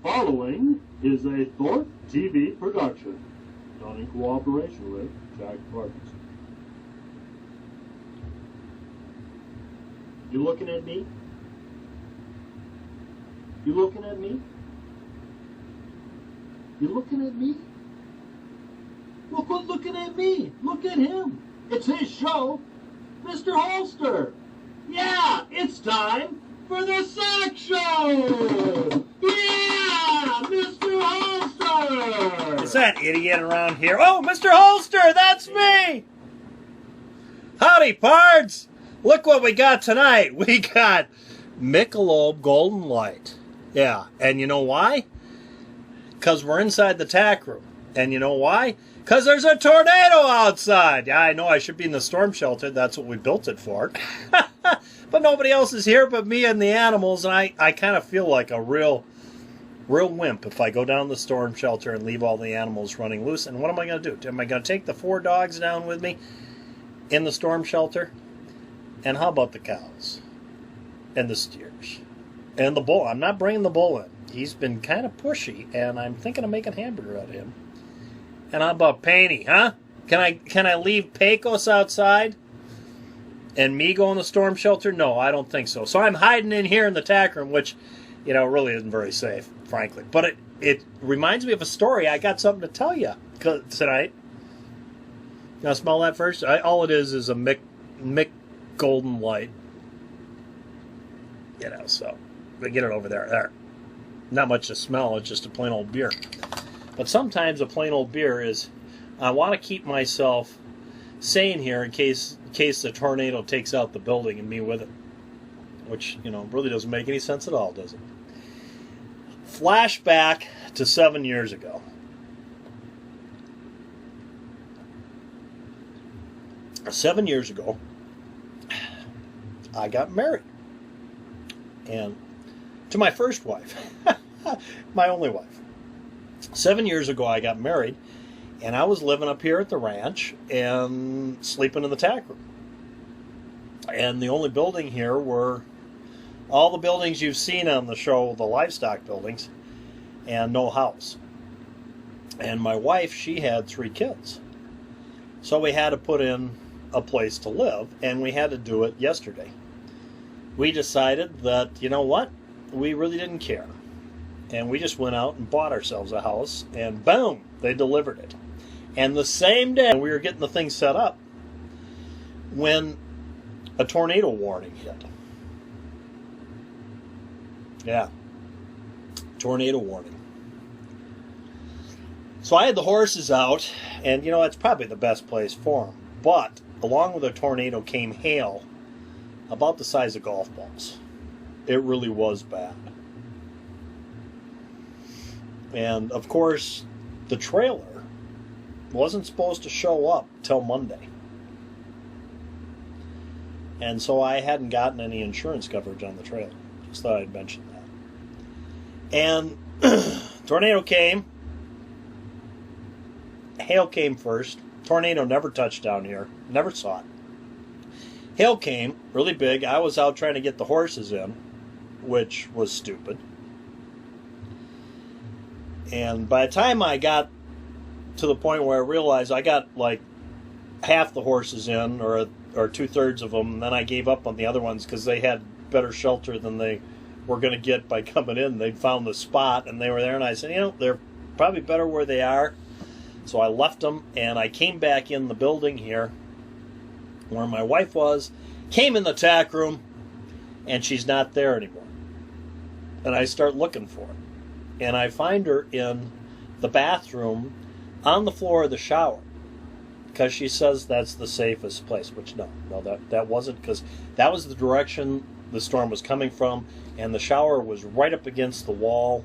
following is a Thorpe TV production, done in cooperation with Jack Parkinson. You looking at me? You looking at me? You looking at me? Look what's looking at me. Look at him. It's his show, MrHolster. Yeah, it's time for the SOCS Show. Yeah, MrHolster. Is that idiot around here? Oh, MrHolster, that's me. Howdy, pards. Look what we got tonight. We got Michelob Golden Light. Yeah, and you know why? Because we're inside the tack room. And you know why? Because there's a tornado outside. Yeah, I know I should be in the storm shelter. That's what we built it for. But nobody else is here but me and the animals. And I kind of feel like a real wimp if I go down the storm shelter and leave all the animals running loose. And what am I going to do? Am I going to take the 4 dogs down with me in the storm shelter? And how about the cows? And the steers? And the bull? I'm not bringing the bull in. He's been kind of pushy, and I'm thinking of making hamburger out of him. And how about Painty, huh? Can I leave Pecos outside? And me go in the storm shelter? No, I don't think so. So I'm hiding in here in the tack room, which, really isn't very safe, frankly. But it reminds me of a story. I got something to tell you tonight. You want to smell that first? All it is a Mick Golden Light. So we get it over there. There. Not much to smell. It's just a plain old beer. But sometimes a plain old beer is, I want to keep myself sane here in case the tornado takes out the building and me with it. Which, really doesn't make any sense at all, does it? Flashback to 7 years ago. 7 years ago, I got married. And to my first wife. My only wife. 7 years ago, I got married, and I was living up here at the ranch and sleeping in the tack room. And the only building here were all the buildings you've seen on the show, the livestock buildings, and no house. And my wife, she had 3 kids. So we had to put in a place to live, and we had to do it yesterday. We decided that, you know what, we really didn't care. And we just went out and bought ourselves a house, and boom, they delivered it. And the same day we were getting the thing set up when a tornado warning hit. Yeah, tornado warning. So I had the horses out, and that's probably the best place for them. But along with the tornado came hail about the size of golf balls. It really was bad. And, of course, the trailer wasn't supposed to show up till Monday. And so I hadn't gotten any insurance coverage on the trailer. Just thought I'd mention that. And tornado came. Hail came first. Tornado never touched down here. Never saw it. Hail came, really big. I was out trying to get the horses in, which was stupid. And by the time I got to the point where I realized I got like half the horses in, or 2/3 of them, and then I gave up on the other ones because they had better shelter than they were going to get by coming in. They'd found the spot, and they were there, and I said, they're probably better where they are. So I left them, and I came back in the building here where my wife was, came in the tack room, and she's not there anymore. And I start looking for her. And I find her in the bathroom on the floor of the shower because she says that's the safest place, which no, that wasn't, because that was the direction the storm was coming from, and the shower was right up against the wall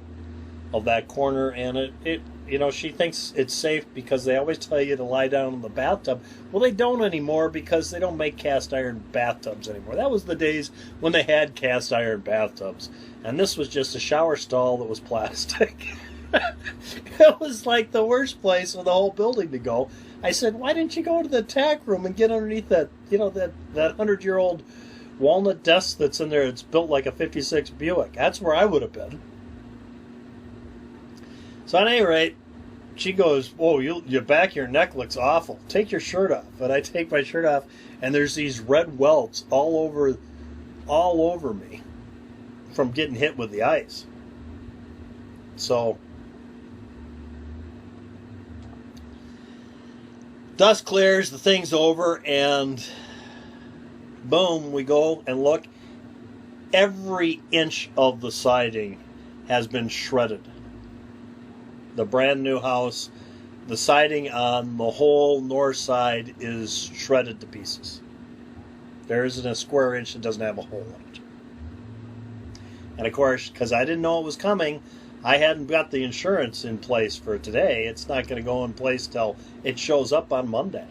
of that corner, and it she thinks it's safe because they always tell you to lie down in the bathtub. Well, they don't anymore because they don't make cast iron bathtubs anymore. That was the days when they had cast iron bathtubs. And this was just a shower stall that was plastic. It was like the worst place for the whole building to go. I said, why didn't you go to the tack room and get underneath that 100-year-old walnut desk that's in there? It's built like a 56 Buick. That's where I would have been. So at any rate, she goes, "Whoa, your back of your neck looks awful. Take your shirt off." And I take my shirt off, and there's these red welts all over me from getting hit with the ice. So dust clears, the thing's over, and boom, we go and look. Every inch of the siding has been shredded. The brand new house, the siding on the whole north side is shredded to pieces. There isn't a square inch that doesn't have a hole in it. And of course, because I didn't know it was coming, I hadn't got the insurance in place for today. It's not going to go in place till it shows up on Monday.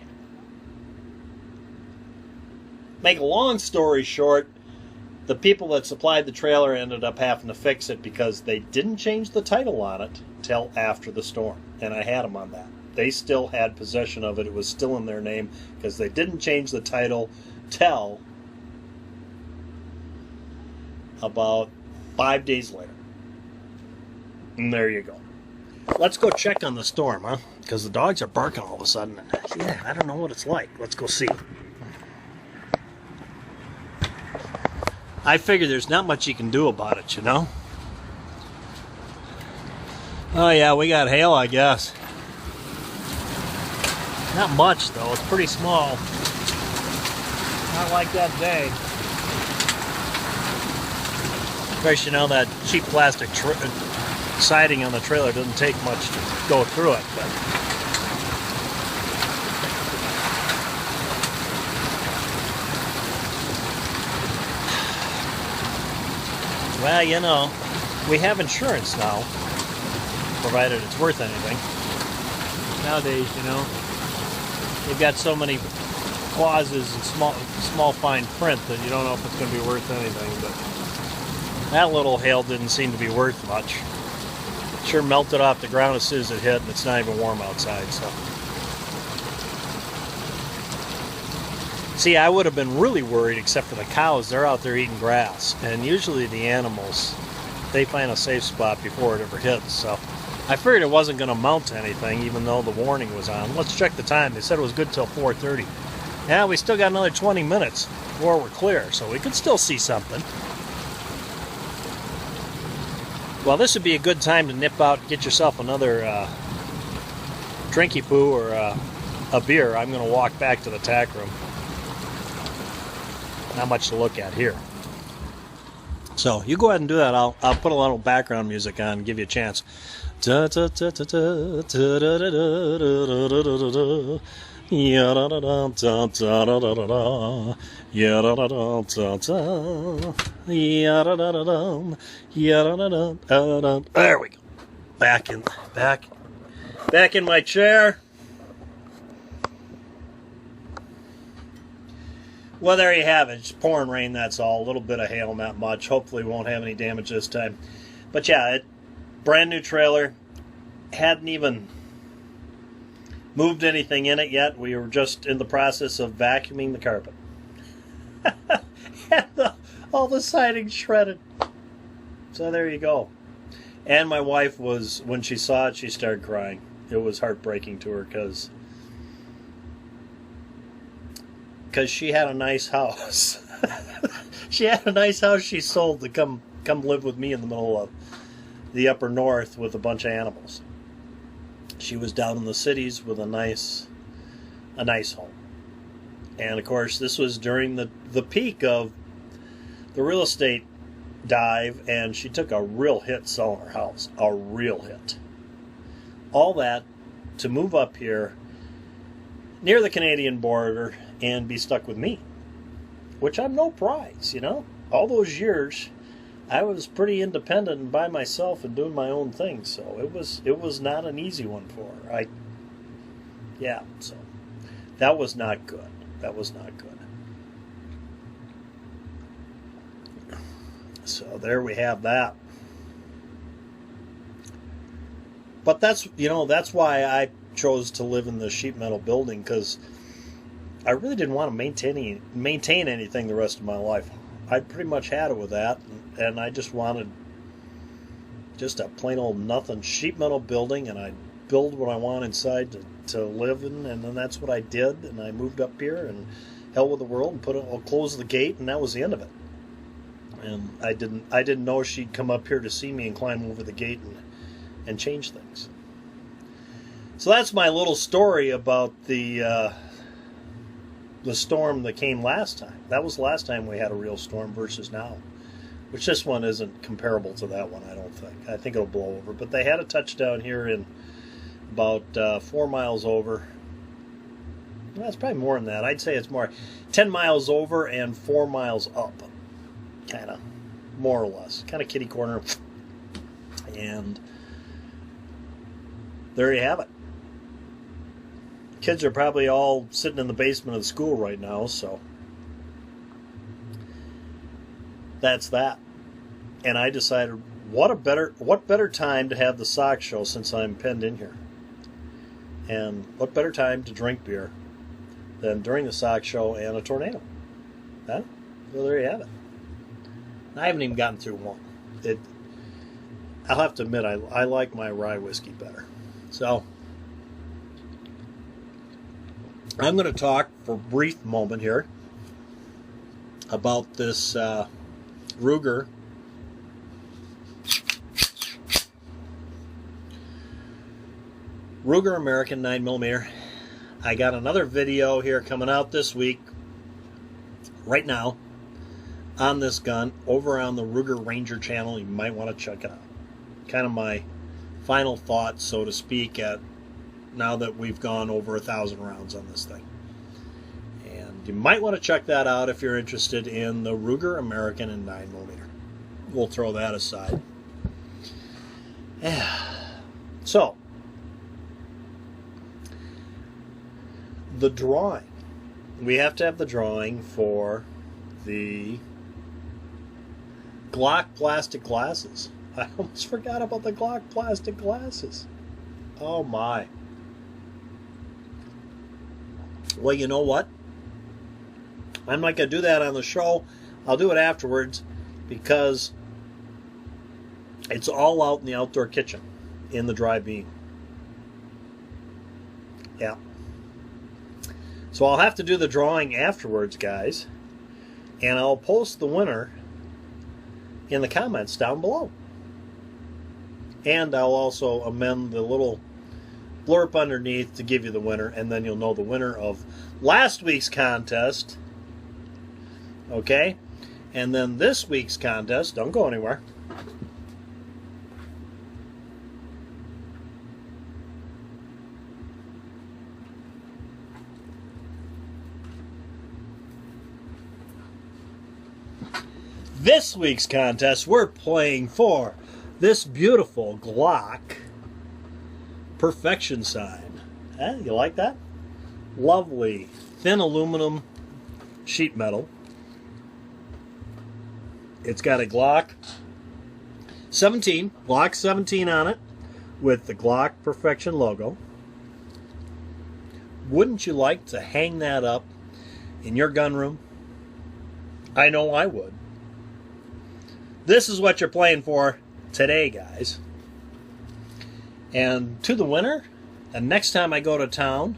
Make a long story short, the people that supplied the trailer ended up having to fix it because they didn't change the title on it till after the storm. And I had them on that. They still had possession of it. It was still in their name because they didn't change the title till about 5 days later. And there you go. Let's go check on the storm, huh? Because the dogs are barking all of a sudden. Yeah, I don't know what it's like. Let's go see. I figure there's not much you can do about it, you know? Oh yeah, we got hail, I guess. Not much, though. It's pretty small. Not like that day. Of course, you know that cheap plastic siding on the trailer doesn't take much to go through it, but well, you know, we have insurance now, provided it's worth anything. Nowadays, you know, they've got so many clauses and small fine print that you don't know if it's going to be worth anything, but that little hail didn't seem to be worth much. It sure melted off the ground as soon as it hit, and it's not even warm outside, so. See, I would have been really worried, except for the cows. They're out there eating grass, and usually the animals, they find a safe spot before it ever hits, so I figured it wasn't going to mount to anything, even though the warning was on. Let's check the time. They said it was good till 4:30. Yeah, we still got another 20 minutes before we're clear, so we could still see something. Well, this would be a good time to nip out and get yourself another drinky poo or a beer. I'm going to walk back to the tack room. Not much to look at here. So you go ahead and do that. I'll put a little background music on and give you a chance. There we go. Back in my chair. Well, there you have it. It's pouring rain, that's all. A little bit of hail, not much. Hopefully we won't have any damage this time. But yeah, brand new trailer. Hadn't even moved anything in it yet. We were just in the process of vacuuming the carpet. And all the siding shredded. So there you go. And my wife was, when she saw it, she started crying. It was heartbreaking to her because she had a nice house. She had a nice house she sold to come live with me in the middle of the upper north with a bunch of animals. She was down in the cities with a nice home. And of course, this was during the peak of the real estate dive, and she took a real hit selling her house. A real hit. All that to move up here near the Canadian border and be stuck with me, which I'm no prize, you know. All those years, I was pretty independent and by myself and doing my own thing, so it was not an easy one for her. So that was not good. That was not good. So there we have that. But that's why I chose to live in the sheet metal building, because I really didn't want to maintain anything the rest of my life. I pretty much had it with that, and I just wanted just a plain old nothing sheet metal building, and I build what I want inside to live in, and then that's what I did. And I moved up here and hell with the world and I'll close the gate, and that was the end of it. And I didn't know she'd come up here to see me and climb over the gate and change things. So that's my little story about the storm that came last time. That was the last time we had a real storm versus now, which this one isn't comparable to that one, I don't think. I think it'll blow over. But they had a touchdown here in about 4 miles over. Well, that's probably more than that. I'd say it's more 10 miles over and 4 miles up. Kind of, more or less. Kind of kitty corner. And there you have it. Kids are probably all sitting in the basement of the school right now, so that's that. And I decided, what better time to have the SOCS Show since I'm penned in here? And what better time to drink beer than during the SOCS Show and a tornado? Huh? Well, there you have it. I haven't even gotten through one. I'll have to admit, I like my rye whiskey better. So I'm going to talk for a brief moment here about this Ruger American 9mm. I got another video here coming out this week, right now, on this gun over on the Ruger Ranger channel. You might want to check it out. Kind of my final thoughts, so to speak, at now that we've gone over 1,000 rounds on this thing. And you might want to check that out if you're interested in the Ruger American and 9mm. We'll throw that aside. So, the drawing. We have to have the drawing for the Glock plastic glasses. I almost forgot about the Glock plastic glasses. Oh my. Well, you know what? I'm not going to do that on the show. I'll do it afterwards because it's all out in the outdoor kitchen in the dry beam. Yeah. So I'll have to do the drawing afterwards, guys. And I'll post the winner in the comments down below. And I'll also amend the little blurb underneath to give you the winner, and then you'll know the winner of last week's contest. Okay? And then this week's contest, don't go anywhere. This week's contest, we're playing for this beautiful Glock Perfection sign. You like that? Lovely thin aluminum sheet metal. It's got a Glock 17 on it with the Glock Perfection logo. Wouldn't you like to hang that up in your gun room? I know I would. This is what you're playing for today, guys. And to the winner, and next time I go to town,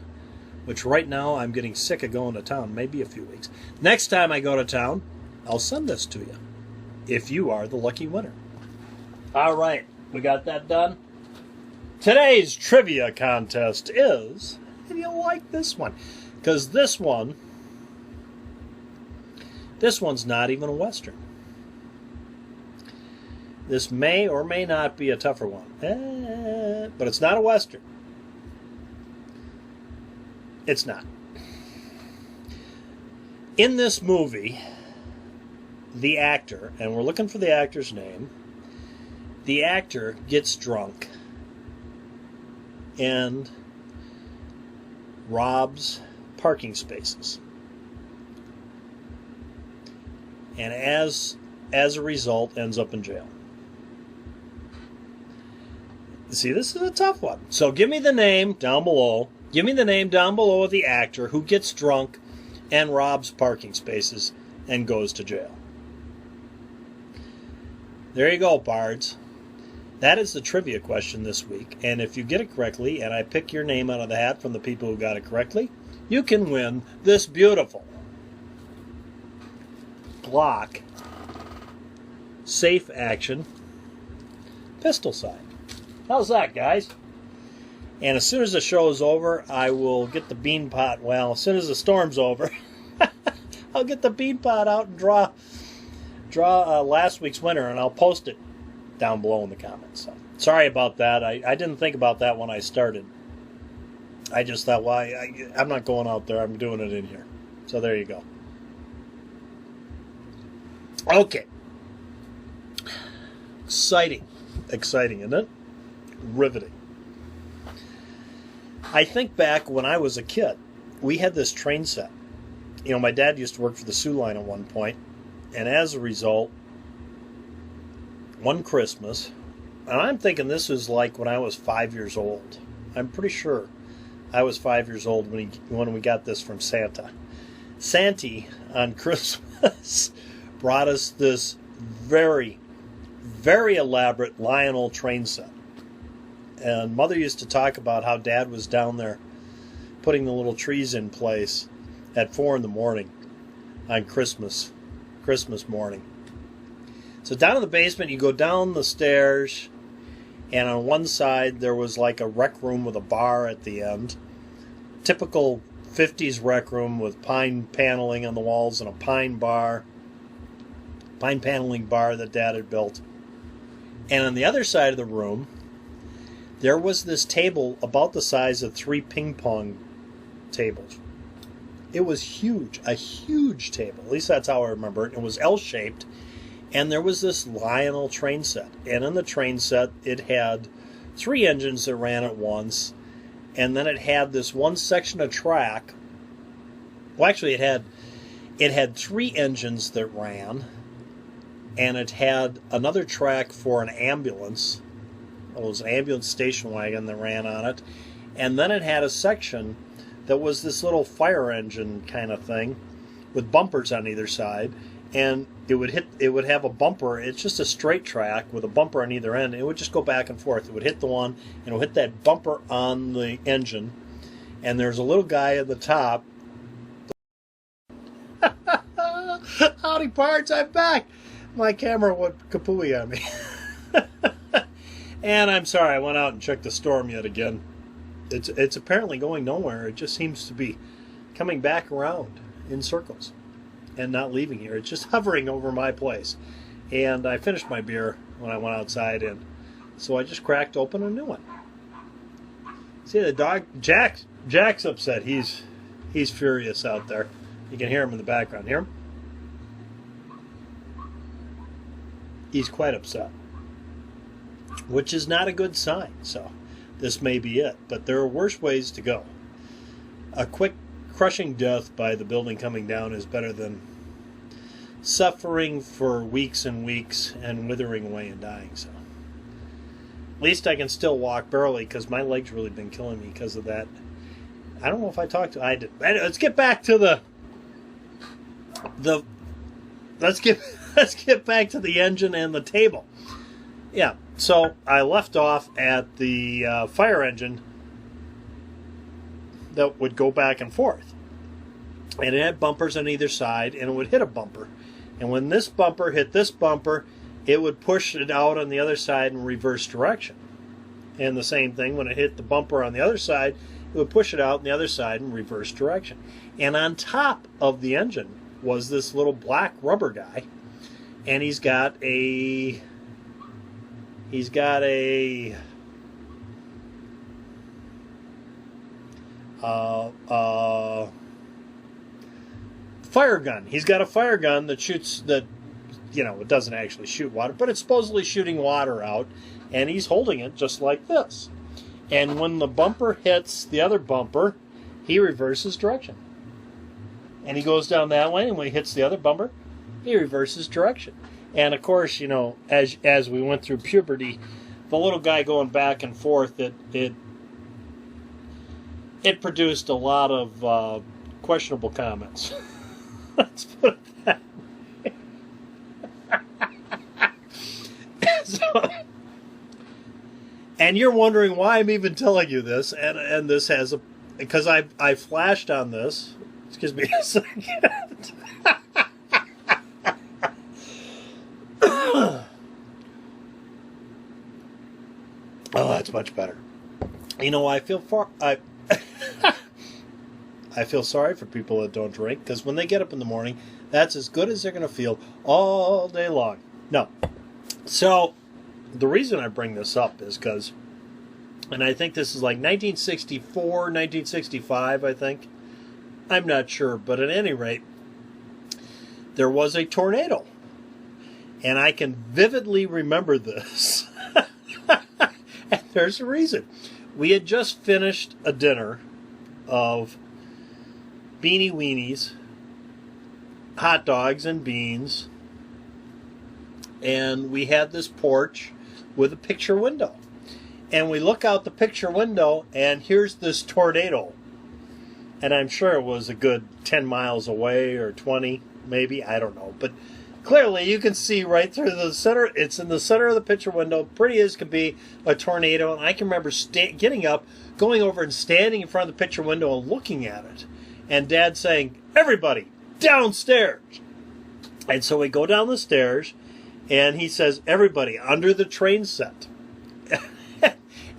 which right now I'm getting sick of going to town, maybe a few weeks. Next time I go to town, I'll send this to you, if you are the lucky winner. All right, we got that done. Today's trivia contest is, if you like this one, because this one's not even a Western. This may or may not be a tougher one, but it's not a Western. It's not. In this movie, the actor, and we're looking for the actor's name, the actor gets drunk and robs parking spaces. And as a result, ends up in jail. See, this is a tough one. So give me the name down below. Give me the name down below of the actor who gets drunk and robs parking spaces and goes to jail. There you go, Bards. That is the trivia question this week, and if you get it correctly, and I pick your name out of the hat from the people who got it correctly, you can win this beautiful Glock Safe Action pistol sight. How's that, guys? And as soon as the show is over, I will get the bean pot. Well, as soon as the storm's over, I'll get the bean pot out and draw last week's winner, and I'll post it down below in the comments. So, sorry about that. I didn't think about that when I started. I just thought, well, I'm not going out there. I'm doing it in here. So there you go. Okay. Exciting, isn't it? Riveting. I think back when I was a kid, we had this train set. You know, my dad used to work for the Sioux Line at one point, and as a result, one Christmas, and I'm thinking this was like when I was 5 years old. I'm pretty sure I was 5 years old when we got this from Santa. Santa on Christmas brought us this very, very elaborate Lionel train set. And Mother used to talk about how Dad was down there putting the little trees in place at 4 in the morning on Christmas morning. So down in the basement, you go down the stairs, and on one side there was like a rec room with a bar at the end. Typical 50s rec room with pine paneling on the walls and a pine paneling bar that Dad had built. And on the other side of the room, there was this table about the size of 3 ping pong tables. It was huge, a huge table. At least that's how I remember it. It was L-shaped, and there was this Lionel train set. And in the train set, it had 3 engines that ran at once, and then it had this one section of track. Well, actually, it had 3 engines that ran, and it had another track for an ambulance. It was an ambulance station wagon that ran on it. And then it had a section that was this little fire engine kind of thing with bumpers on either side. And it would have a bumper. It's just a straight track with a bumper on either end. It would just go back and forth. It would hit the one, and it would hit that bumper on the engine. And there's a little guy at the top. Howdy, parts, I'm back. My camera went kapooey on me. And I'm sorry, I went out and checked the storm yet again. It's apparently going nowhere. It just seems to be coming back around in circles and not leaving here. It's just hovering over my place. And I finished my beer when I went outside, and so I just cracked open a new one. See, the dog, Jack's upset. He's furious out there. You can hear him in the background. Hear him? He's quite upset, which is not a good sign. So this may be it, but there are worse ways to go. A quick crushing death by the building coming down is better than suffering for weeks and weeks and withering away and dying. So at least I can still walk barely, because my leg's really been killing me because of that. I don't know if I talked to. I did. Let's get back to the let's get back to the engine and the table. Yeah, so I left off at the fire engine that would go back and forth. And it had bumpers on either side, and it would hit a bumper. And when this bumper hit this bumper, it would push it out on the other side in reverse direction. And the same thing, when it hit the bumper on the other side, it would push it out on the other side in reverse direction. And on top of the engine was this little black rubber guy, and he's got a fire gun. He's got a fire gun that shoots, that, you know, it doesn't actually shoot water, but it's supposedly shooting water out, and he's holding it just like this. And when the bumper hits the other bumper, he reverses direction. And he goes down that way, and when he hits the other bumper, he reverses direction. And of course, you know, as we went through puberty, the little guy going back and forth, it produced a lot of questionable comments. Let's put it that way. And you're wondering why I'm even telling you this, and this has a... Because I flashed on this. Excuse me a second. Oh, that's much better. You know, I feel sorry for people that don't drink, because when they get up in the morning, that's as good as they're going to feel all day long. No. So, the reason I bring this up is because, and I think this is like 1964, 1965, I think. I'm not sure, but at any rate, there was a tornado. And I can vividly remember this. And there's a reason. We had just finished a dinner of beanie weenies, hot dogs and beans, and we had this porch with a picture window. And we look out the picture window, and here's this tornado. And I'm sure it was a good 10 miles away, or 20, maybe, I don't know. But clearly, you can see right through the center. It's in the center of the picture window, pretty as can be, a tornado. And I can remember getting up, going over and standing in front of the picture window and looking at it. And Dad saying, "Everybody, downstairs." And so we go down the stairs, and he says, "Everybody, under the train set."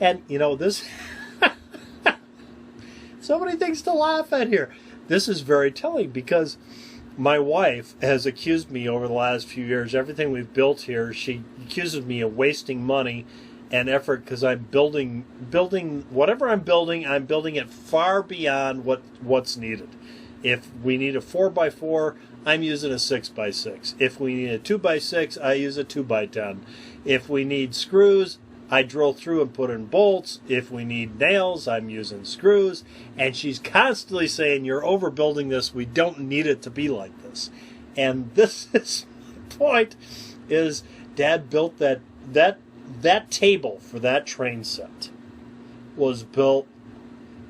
And, you know, this... So many things to laugh at here. This is very telling, because my wife has accused me over the last few years, everything we've built here, she accuses me of wasting money and effort, because I'm building whatever I'm building it far beyond what's needed. If we need a 4x4, I'm using a 6x6. If we need a 2x6, I use a 2x10. If we need screws, I drill through and put in bolts. If we need nails, I'm using screws. And she's constantly saying, "You're overbuilding this. We don't need it to be like this." And this is my point, is Dad built that table for that train set was built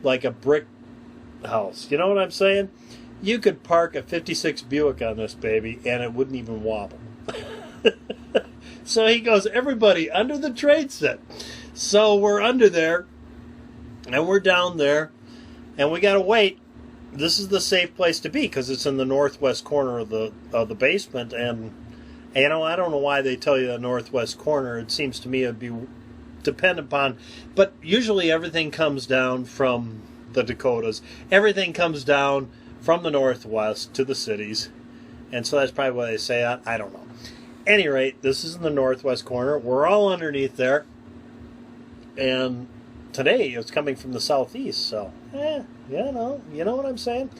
like a brick house. You know what I'm saying? You could park a 56 Buick on this baby and it wouldn't even wobble. So he goes, "Everybody under the train set." So we're under there, and we're down there, and we got to wait. This is the safe place to be, because it's in the northwest corner of the basement. And you know, I don't know why they tell you the northwest corner. It seems to me it'd be dependent upon, but usually everything comes down from the Dakotas. Everything comes down from the northwest to the cities, and so that's probably why they say that. I don't know. Any rate, this is in the northwest corner. We're all underneath there. And today it's coming from the southeast. So, you know what I'm saying?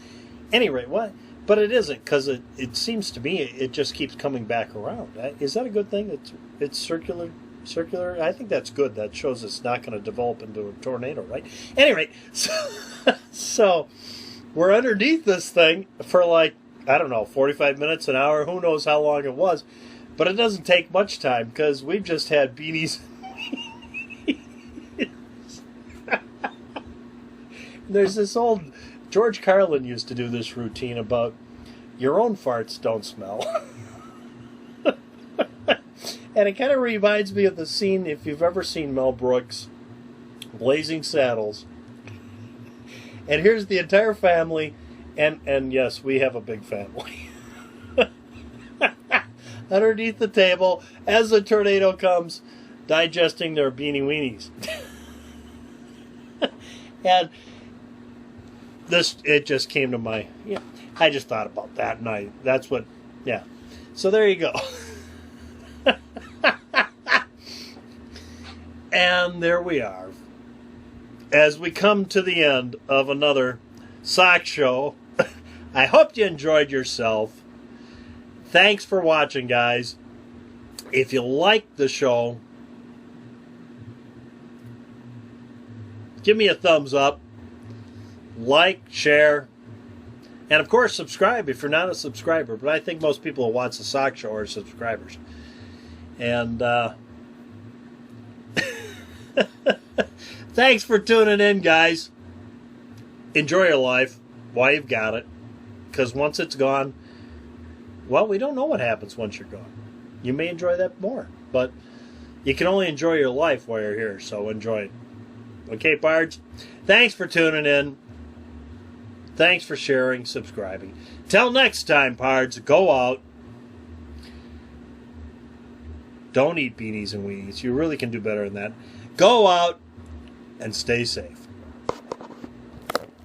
Any rate, what? But it isn't, because it seems to me it just keeps coming back around. Is that a good thing? It's circular. I think that's good. That shows it's not going to develop into a tornado, right? Any rate, so we're underneath this thing for like, I don't know, 45 minutes, an hour. Who knows how long it was. But it doesn't take much time, because we've just had beanies. There's this old... George Carlin used to do this routine about your own farts don't smell. And it kind of reminds me of the scene, if you've ever seen Mel Brooks' Blazing Saddles. And here's the entire family, and yes, we have a big family. Underneath the table, as the tornado comes, digesting their beanie weenies. And it just came to my, I just thought about that, and that's what, So there you go. And there we are. As we come to the end of another SOCS Show, I hope you enjoyed yourself. Thanks for watching, guys. If you like the show, give me a thumbs up, like, share, and of course subscribe if you're not a subscriber. But I think most people who watch the SOCS Show are subscribers. And thanks for tuning in, guys. Enjoy your life while you've got it, because once it's gone, well, we don't know what happens once you're gone. You may enjoy that more, but You can only enjoy your life while you're here, so enjoy it. Okay, Pards? Thanks for tuning in. Thanks for sharing, subscribing. Till next time, Pards, go out. Don't eat beanies and weenies. You really can do better than that. Go out and stay safe.